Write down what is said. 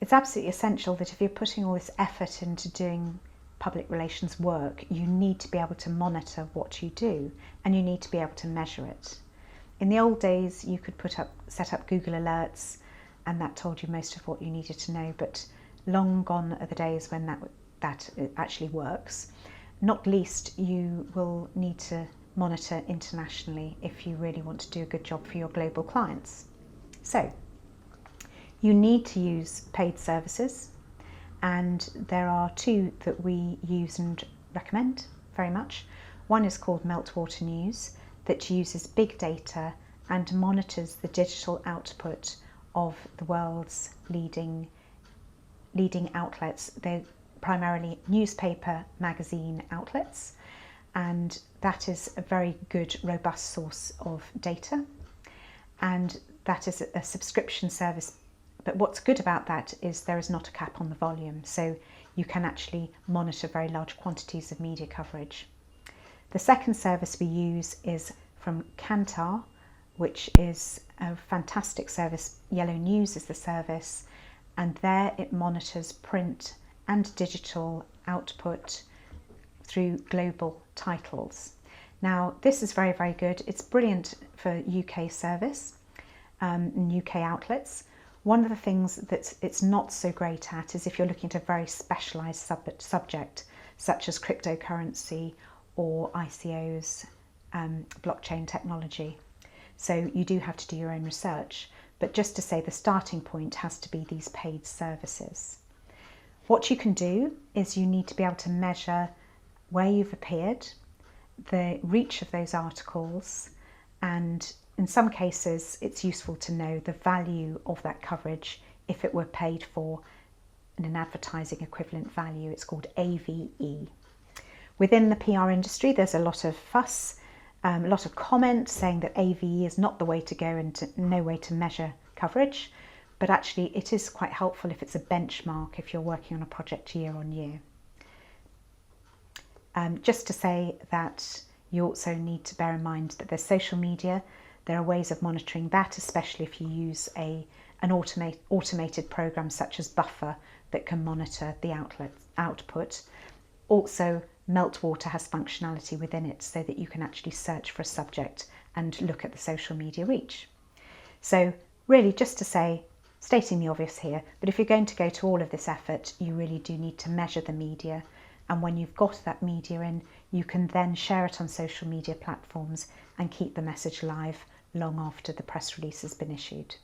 it's absolutely essential that if you're putting all this effort into doing public relations work, you need to be able to monitor what you do, and you need to be able to measure it. In the old days, you could set up Google Alerts, and that told you most of what you needed to know, but long gone are the days when that actually works. Not least, you will need to monitor internationally if you really want to do a good job for your global clients. So, you need to use paid services, and there are two that we use and recommend very much. One is called Meltwater News, that uses big data and monitors the digital output of the world's leading outlets. They're primarily newspaper, magazine outlets, and that is a very good, robust source of data. And that is a subscription service. But what's good about that is there is not a cap on the volume, so you can actually monitor very large quantities of media coverage. The second service we use is from Kantar, which is a fantastic service. Yellow News is the service, and there it monitors print and digital output through global titles. Now, this is very, very good. It's brilliant for UK service and UK outlets. One of the things that it's not so great at is if you're looking at a very specialised subject, such as cryptocurrency or ICOs, blockchain technology. So you do have to do your own research. But just to say, the starting point has to be these paid services. What you can do is you need to be able to measure where you've appeared, the reach of those articles, and in some cases, it's useful to know the value of that coverage if it were paid for in an advertising equivalent value. It's called AVE. Within the PR industry, there's a lot of fuss, a lot of comments saying that AVE is not the way to go and no way to measure coverage, but actually it is quite helpful if it's a benchmark if you're working on a project year on year. Just to say that you also need to bear in mind that there's social media. There are ways of monitoring that, especially if you use an automated program such as Buffer that can monitor the output. Also, Meltwater has functionality within it so that you can actually search for a subject and look at the social media reach. So really, just to say, stating the obvious here, but if you're going to go to all of this effort, you really do need to measure the media. And when you've got that media in, you can then share it on social media platforms and keep the message live long after the press release has been issued.